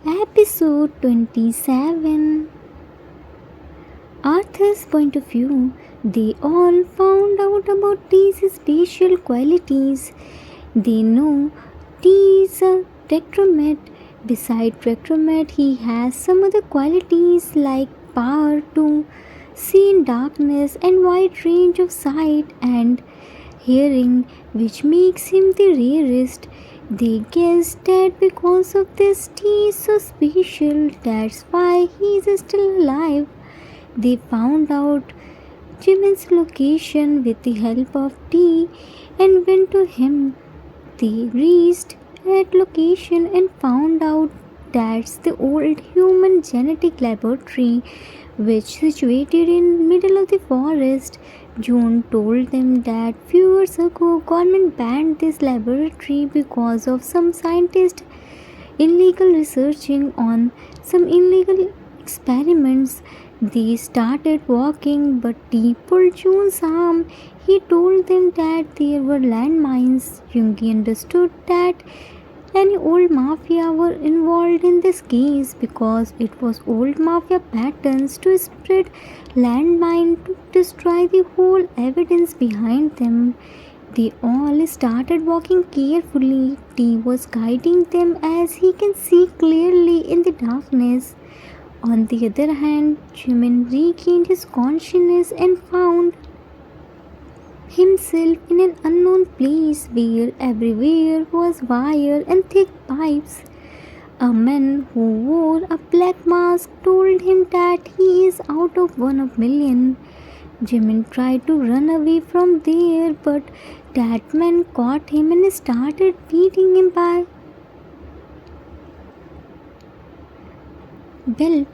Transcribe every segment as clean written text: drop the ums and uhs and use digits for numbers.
Episode 27. Arthur's point of view. They all found out about T's special qualities. They know T is a Tetramet. Beside Tetramet, he has some other qualities like power to see in darkness and wide range of sight and hearing, which makes him the rarest. They guessed that because of this T is so special, that's why he is still alive. They found out Jimin's location with the help of T and went to him. They reached that location and found out that's the old human genetic laboratory which situated in middle of the forest. June told them that few years ago government banned this laboratory because of some scientists illegal researching on some illegal experiments. They started walking, but T pulled June's arm. He told them that there were landmines. Yoongi understood that any old mafia were involved in this case because it was old mafia patterns to spread landmine to destroy the whole evidence behind them. They all started walking carefully. T was guiding them as he can see clearly in the darkness. On the other hand, Jimin regained his consciousness and found himself in an unknown place where everywhere was wire and thick pipes. A man who wore a black mask told him that he is out of 1 million. Jimin tried to run away from there, but that man caught him and started beating him by belt.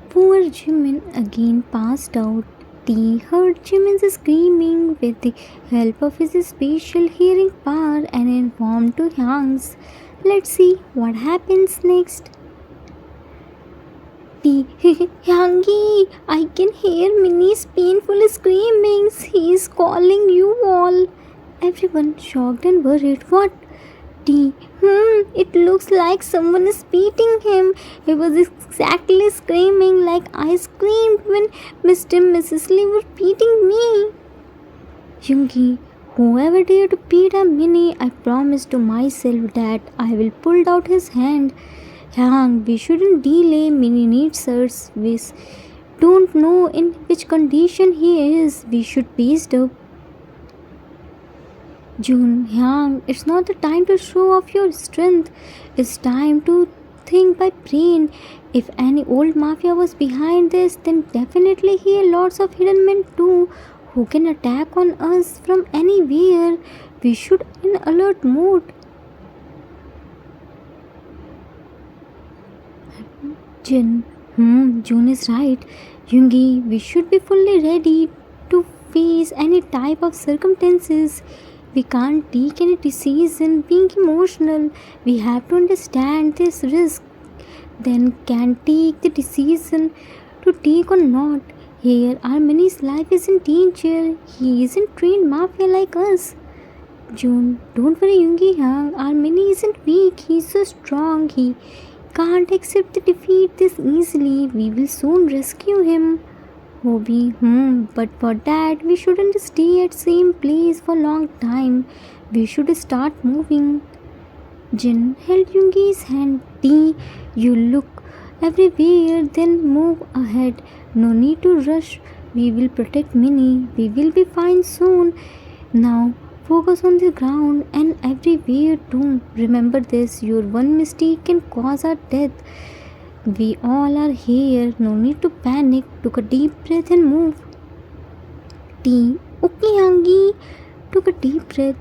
Poor Jimin again passed out. T heard Jimin's screaming with the help of his special hearing power and informed to hyungs. Let's see what happens next. T, Hyungi, I can hear Minnie's painful screamings. He is calling you all. Everyone shocked and worried. What? T, it looks like someone is beating him. He was exactly screaming like I screamed when Mr. and Mrs. Lee were beating me. Yoongi, whoever dared to beat a Minnie, I promised to myself that I will pull out his hand. Hyung, we shouldn't delay. Minnie needs us. We don't know in which condition he is. We should beast up. June, Hyung, it's not the time to show off your strength. It's time to think by brain. If any old mafia was behind this, then definitely he has lots of hidden men too who can attack on us from anywhere. We should in alert mode. Jin, June is right. Yoongi, we should be fully ready to face any type of circumstances. We can't take any decision being emotional. We have to understand this risk. Then can take the decision to take or not. Here, Armani's life is in danger. He isn't trained mafia like us. June, don't worry, Yoongi Hyung. Armani isn't weak. He's so strong. He can't accept the defeat this easily. We will soon rescue him. Hobi, but for that we shouldn't stay at same place for long time. We should start moving. Jin held Yoongi's hand. T, you look everywhere, then move ahead. No need to rush. We will protect Minnie. We will be fine soon. Now focus on the ground and everywhere too. Remember this, your one mistake can cause our death. We all are here, no need to panic. Took a deep breath and move. T, okay Hangi, took a deep breath.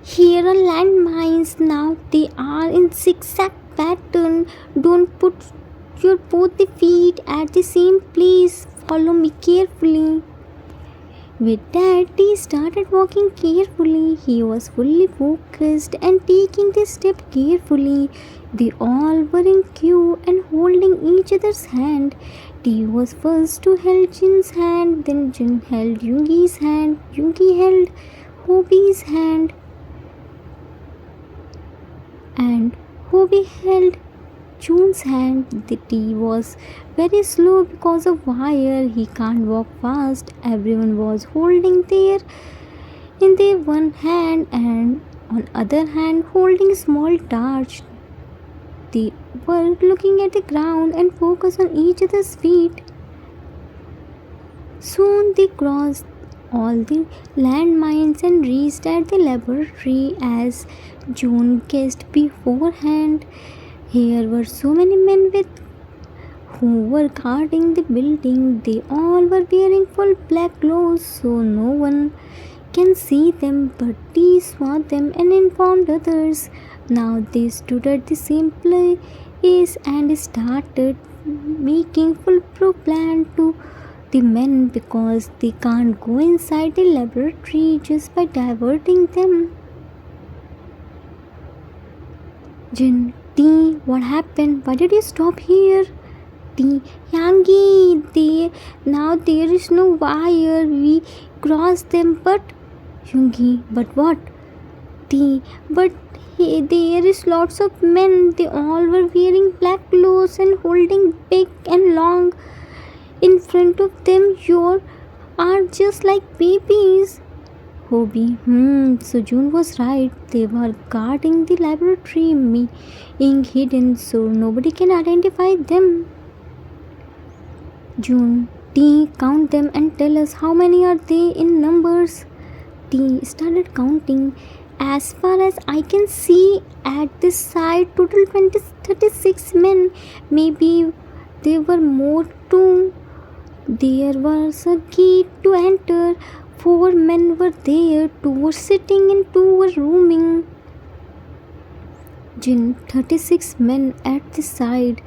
Here are landmines now. They are in zigzag pattern. Don't put your both the feet at the same place. Follow me carefully. With that, he started walking carefully. He was fully focused and taking the step carefully. They all were in queue and holding each other's hand. T was first to hold Jin's hand, then Jin held Yoongi's hand, Yoongi held Hobi's hand, and Hobi held June's hand. The tea was very slow because of wire. He can't walk fast. Everyone was holding their in their one hand and on other hand holding small torch. They were looking at the ground and focused on each other's feet. Soon they crossed all the landmines and reached at the laboratory as June guessed beforehand. Here were so many men with who were guarding the building. They all were wearing full black clothes so no one can see them, but T saw them and informed others. Now they stood at the same place and started making foolproof plan to the men because they can't go inside the laboratory just by diverting them. Jin, T, what happened? Why did you stop here? T, Yangi, now there is no wire. We crossed them, but Yoongi, but what? T, but there is lots of men. They all were wearing black clothes and holding big and long. In front of them, you are just like babies. Hobi, so June was right. They were guarding the laboratory, being hidden so nobody can identify them. June, T, count them and tell us how many are they in numbers. T started counting. As far as I can see at this side, total 36 men. Maybe there were more too. There was a gate to enter. 4 men were there. 2 were sitting and 2 were roaming. Jin, 36 men at the side.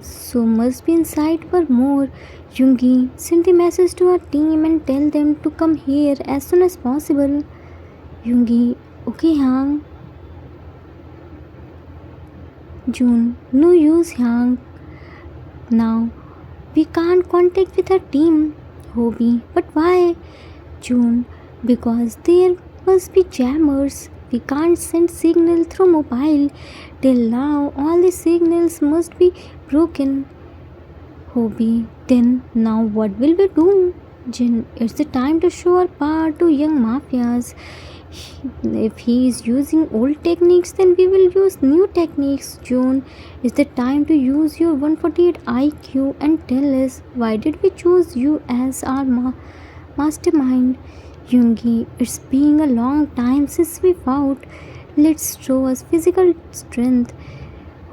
So must be inside were more. Yoongi, send a message to our team and tell them to come here as soon as possible. Yoongi, okay Hyung. June, no use Hyung. Now we can't contact with our team. Hobi, but why? June, because there must be jammers. We can't send signal through mobile. Till now all the signals must be broken. Hobi, then now what will we do? Jin, it's the time to show our power to young mafias. If he is using old techniques, then we will use new techniques. June, it's the time to use your 148 IQ and tell us why did we choose you as our mastermind. Yoongi, it's been a long time since we fought. Let's show us physical strength.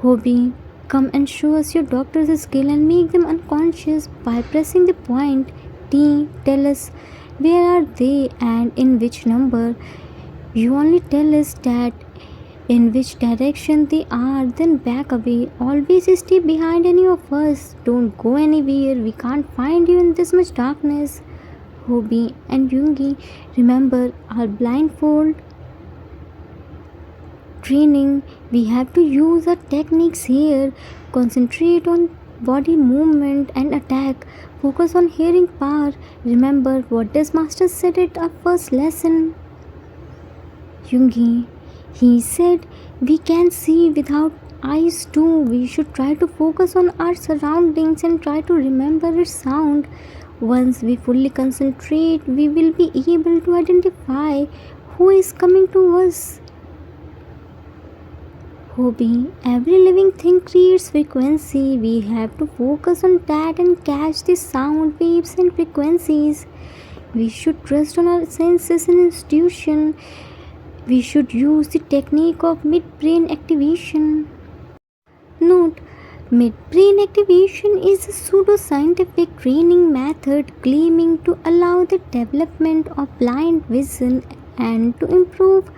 Hobi, come and show us your doctor's skill and make them unconscious by pressing the point. T, tell us where are they and in which number. You only tell us that in which direction they are, then back away. Always stay behind any of us. Don't go anywhere. We can't find you in this much darkness. Hobi and Yoongi, remember our blindfold training. We have to use our techniques here. Concentrate on body movement and attack. Focus on hearing power. Remember what this master said at our first lesson. Yoongi, he said we can see without eyes too. We should try to focus on our surroundings and try to remember its sound. Once we fully concentrate, we will be able to identify who is coming to us. Hobi, every living thing creates frequency. We have to focus on that and catch the sound waves and frequencies. We should trust on our senses and intuition. We should use the technique of midbrain activation. Note, midbrain activation is a pseudo-scientific training method claiming to allow the development of blind vision and to improve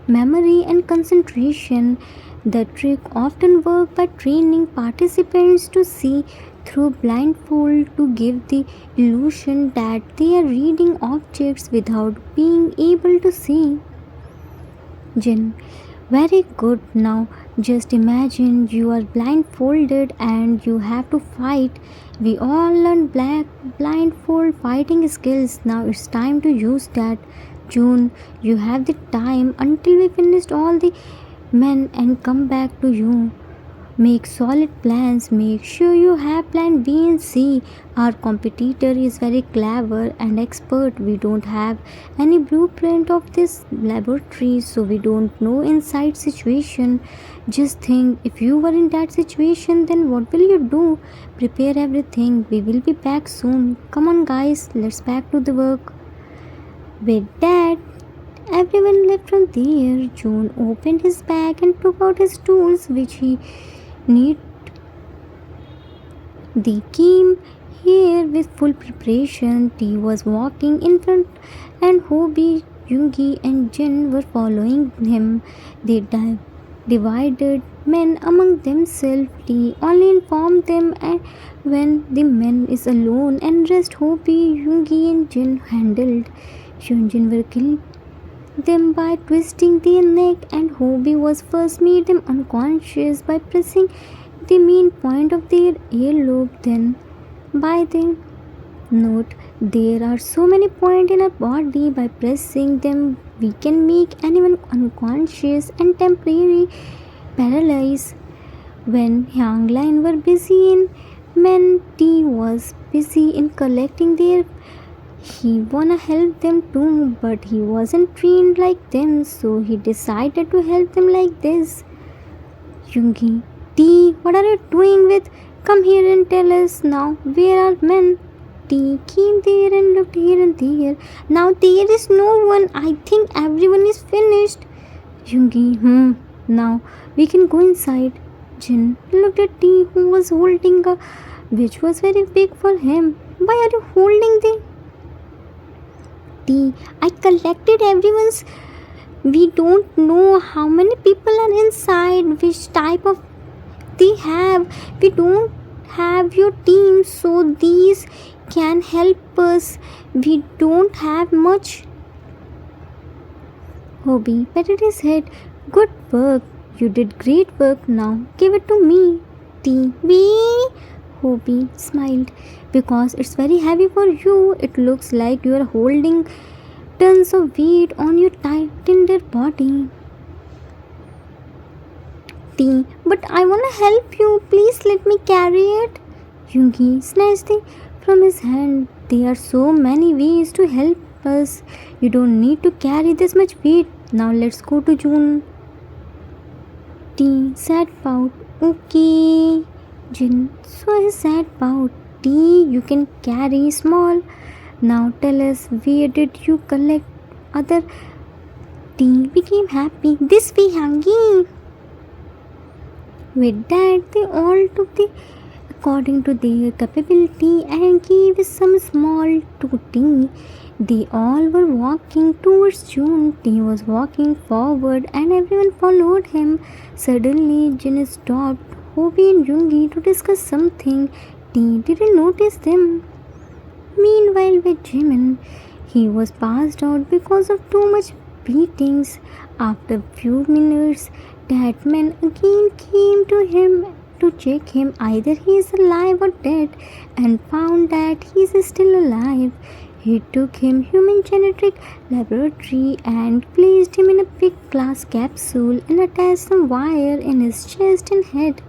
memory and concentration. The trick often works by training participants to see through blindfold to give the illusion that they are reading objects without being able to see. Jin, very good. Now just imagine you are blindfolded and you have to fight. We all learn blindfold fighting skills. Now it's time to use that. June, you have the time until we finished all the men and come back to you. Make solid plans. Make sure you have plan B and C. Our competitor is very clever and expert. We don't have any blueprint of this laboratory, so we don't know inside situation. Just think, if you were in that situation, then what will you do? Prepare everything. We will be back soon. Come on, guys, let's back to the work. With that, everyone left from there. June opened his bag and took out his tools, which he need. They came here with full preparation. T was walking in front, and Hobi, Yoongi, and Jin were following him. They divided men among themselves. T only informed them when the man is alone, and rest Hobi, Yoongi, and Jin handled. Hyunjin were killed them by twisting their neck, and Hobi was first made them unconscious by pressing the main point of their earlobe. Then by the note, there are so many points in our body. By pressing them, we can make anyone unconscious and temporarily paralyzed. When Hyang Line were busy in men, T was busy in collecting their. He wanna help them too, but he wasn't trained like them, so he decided to help them like this. Yoongi, T, what are you doing with? Come here and tell us now. Where are men? T came there and looked here and there. Now there is no one. I think everyone is finished. Yoongi, now we can go inside. Jin looked at T, who was holding a which was very big for him. Why are you holding the T? I collected everyone's. We don't know how many people are inside, which type of they have. We don't have your team, so these can help us. We don't have much. Hobi patted his head. Good work. You did great work. Now give it to me. T. We. Hobi smiled. Because it's very heavy for you. It looks like you are holding tons of weight on your tender body. T. But I wanna help you. Please let me carry it. Yoongi snatched it from his hand. There are so many ways to help us. You don't need to carry this much weight. Now let's go to June. T. Sad pout. Okay. Jin saw his sad pout. T. You can carry small. Now tell us, where did you collect other? T became happy. This way, Hangi. With that, they all took the according to their capability and gave some small to T. They all were walking towards June. T was walking forward and everyone followed him. Suddenly, Jin stopped Hobi and Yoongi to discuss something. T didn't notice them. Meanwhile, with Jimin, he was passed out because of too much beatings. After few minutes, that man again came to him to check him. Either he is alive or dead, and found that he is still alive. He took him human genetic laboratory and placed him in a big glass capsule and attached some wire in his chest and head.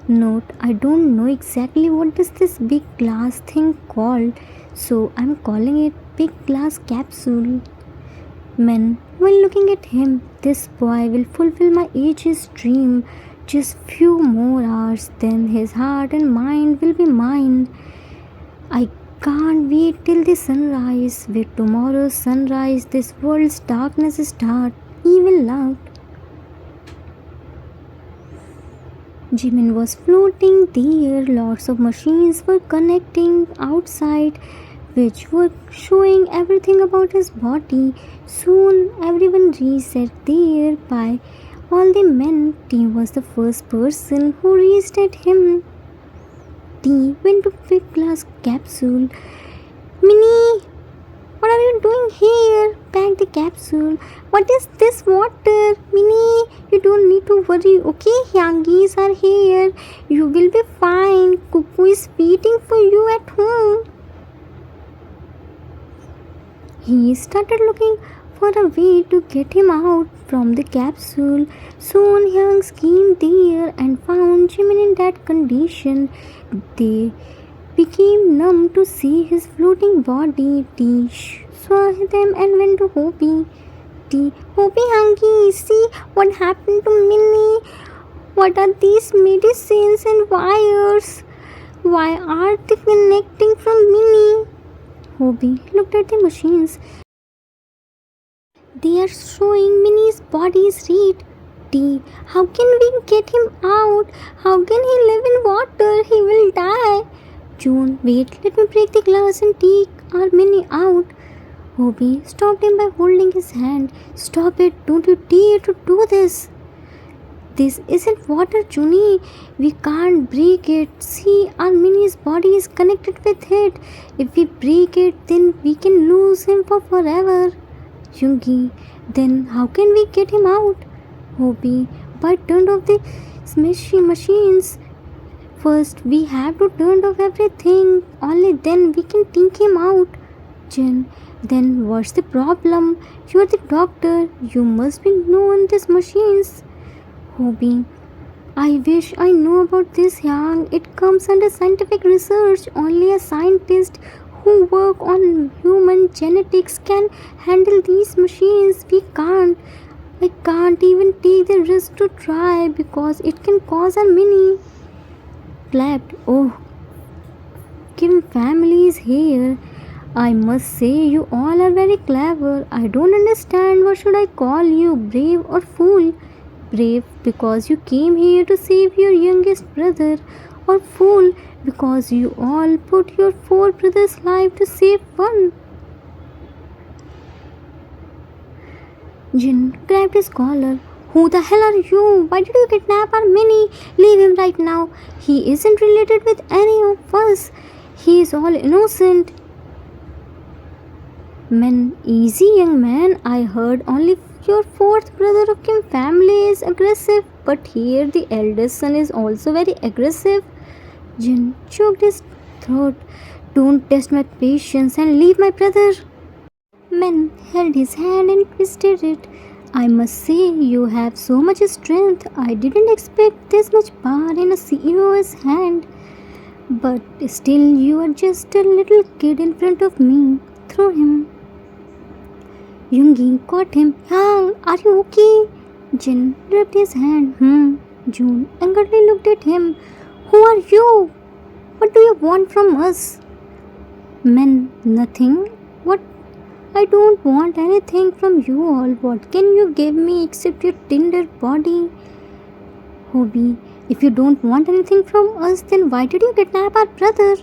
Note, I don't know exactly what is this big glass thing called, so I'm calling it big glass capsule. Men were looking at him. This boy will fulfill my age's dream. Just few more hours, then his heart and mind will be mine. I can't wait till the sunrise. With tomorrow's sunrise, this world's darkness start. Evil loud. Jimin was floating there. Lots of machines were connecting outside, which were showing everything about his body. Soon everyone reached there. By all the men, T was the first person who reached at him. T went to big glass capsule. Minnie, what are you doing here? Pack the capsule. What is this water? Minnie, you don't need to worry. Okay, Hyangis are here. You will be fine. Cuckoo is waiting for you at home. He started looking for a way to get him out from the capsule. Soon Hyungs came there and found Jimin in that condition. They became numb to see his floating body. T saw them and went to Hobi. T, Hobi Hangi, see what happened to Minnie? What are these medicines and wires? Why are they connecting from Minnie? Hobi looked at the machines. They are showing Minnie's body's rate. T, how can we get him out? How can he live in water? He will die. June, wait, let me break the glass and take our Minnie out. Hobi stopped him by holding his hand. Stop it, don't you dare to do this. This isn't water, Juni. We can't break it. See, our Minnie's body is connected with it. If we break it, then we can lose him for forever. Yoongi, then how can we get him out? Hobi, by turn off the machines. First, we have to turn off everything. Only then we can take him out. Jin, then what's the problem? You're the doctor. You must be knowing these machines. Hobi, I wish I knew about this, Yang. It comes under scientific research. Only a scientist who work on human genetics can handle these machines. We can't. I can't even take the risk to try because it can cause a mini. Clapped. Oh, Kim family is here. I must say you all are very clever. I don't understand what should I call you, brave or fool? Brave because you came here to save your youngest brother, or fool because you all put your 4 brothers' life to save one. Jin grabbed his collar. Who the hell are you? Why did you kidnap our Minnie? Leave him right now. He isn't related with any of us. He is all innocent. Man, easy young man. I heard only your 4th brother of Kim family is aggressive, but here the eldest son is also very aggressive. Jin choked his throat. Don't test my patience and leave my brother. Men held his hand and twisted it. I must say you have so much strength. I didn't expect this much power in a CEO's hand. But still you are just a little kid in front of me. Throw him. Yoongi caught him. Yang, are you okay? Jin rubbed his hand. June angrily looked at him. Who are you? What do you want from us? Men, nothing. What? I don't want anything from you all. What can you give me except your tender body? Hobi, if you don't want anything from us, then why did you kidnap our brother?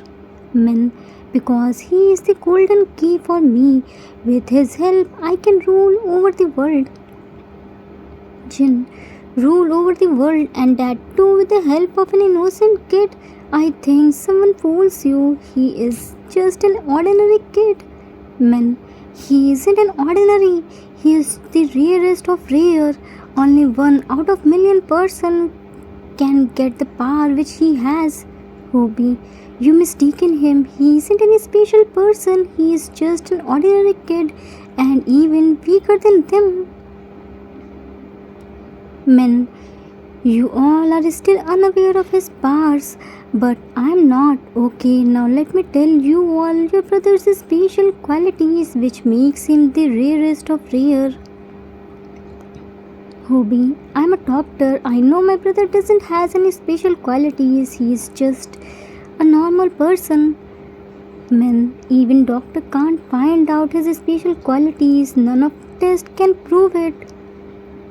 Men, because he is the golden key for me. With his help, I can rule over the world. Jin, rule over the world, and that too with the help of an innocent kid. I think someone fools you. He is just an ordinary kid. Men, he isn't an ordinary. He is the rarest of rare. Only 1 out of million person can get the power which he has. Hobi, you mistaken him. He isn't any special person. He is just an ordinary kid and even weaker than them. Men, you all are still unaware of his powers, but I'm not. Okay, now let me tell you all your brother's special qualities which makes him the rarest of rare. Hobi, I'm a doctor. I know my brother doesn't has any special qualities. He is just a normal person. Men, even doctor can't find out his special qualities. None of tests can prove it.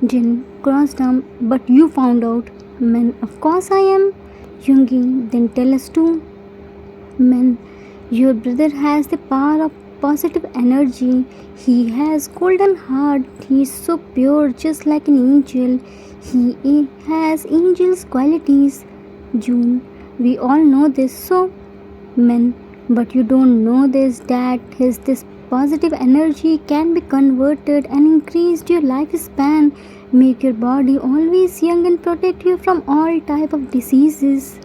Jin crossed arm, but you found out. Men, of course I am. Yoongi, then tell us too. Men, your brother has the power of positive energy. He has golden heart. He is so pure, just like an angel. He has angel's qualities. June, we all know this, so men, but you don't know this, that this positive energy can be converted and increased your lifespan, make your body always young and protect you from all type of diseases.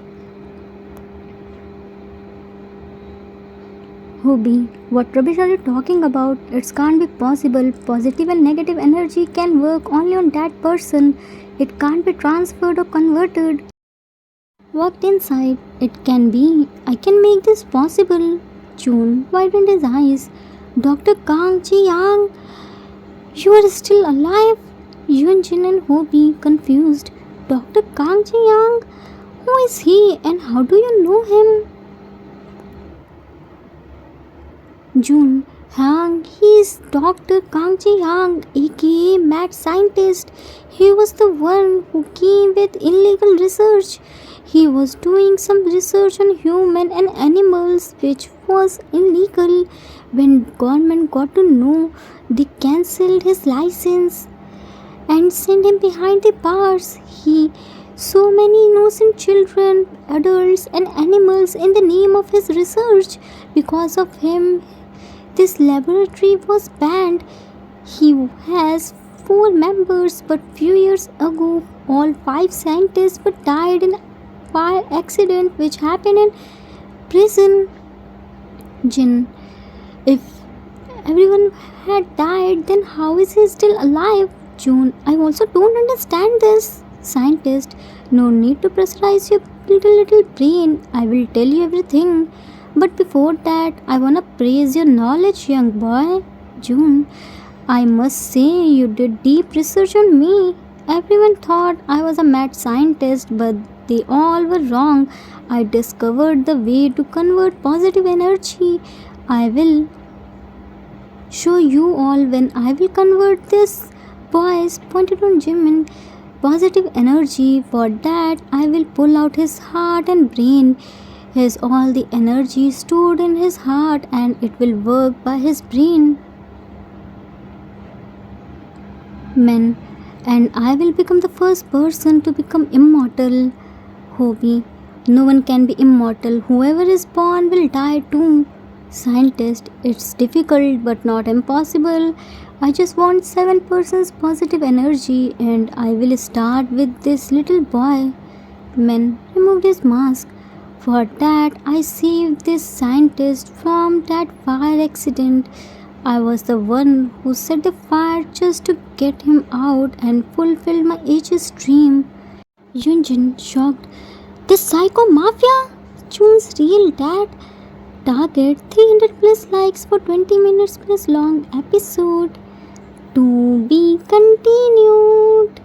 Hobi, what rubbish are you talking about? It can't be possible. Positive and negative energy can work only on that person. It can't be transferred or converted. Walked inside. It can be. I can make this possible. June widened his eyes. Dr. Kang Ji Yang, you are still alive? Yunjin and Hobi confused. Dr. Kang Ji Yang? Who is he and how do you know him? June, he is Dr. Kang Ji Yang, aka mad scientist. He was the one who came with illegal research. He was doing some research on human and animals which was illegal. When government got to know, they cancelled his license and sent him behind the bars. So many innocent children, adults and animals in the name of his research. Because of him, this laboratory was banned. He has 4 members, but few years ago, all 5 scientists were died in a fire accident which happened in prison. Jin, if everyone had died, then how is he still alive? June, I also don't understand this. Scientist, no need to pressurize your little brain. I will tell you everything. But before that, I wanna praise your knowledge, young boy. June, I must say you did deep research on me. Everyone thought I was a mad scientist, but they all were wrong. I discovered the way to convert positive energy. I will show you all when I will convert this. Boys pointed on Jimin. Positive energy. For that, I will pull out his heart and brain. His all the energy stored in his heart and it will work by his brain. Men, and I will become the first person to become immortal. Hobi, no one can be immortal. Whoever is born will die too. Scientist, it's difficult but not impossible. I just want 7% positive energy and I will start with this little boy. Men removed his mask. For that, I saved this scientist from that fire accident. I was the one who set the fire just to get him out and fulfill my age's dream. Yunjin, shocked. This psycho mafia? June's real dad? Target 300 plus likes for 20 minutes plus long episode. To be continued.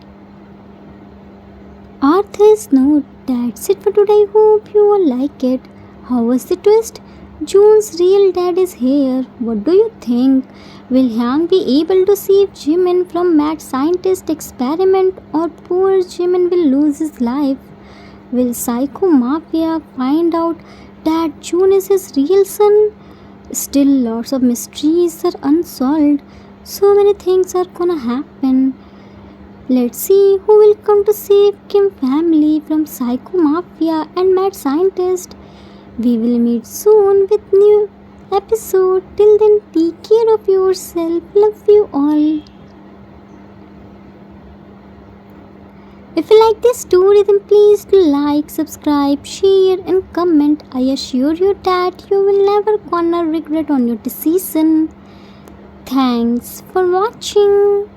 Author's note. That's it for today. Hope you all like it. How was the twist? June's real dad is here. What do you think? Will Hyung be able to save Jimin from mad scientist experiment or poor Jimin will lose his life? Will Psycho Mafia find out that June is his real son? Still lots of mysteries are unsolved. So many things are gonna happen. Let's see who will come to save Kim family from Psycho Mafia and mad scientist. We will meet soon with new episode. Till then, take care of yourself. Love you all. If you like this story, then please do like, subscribe, share and comment. I assure you that you will never gonna regret on your decision. Thanks for watching.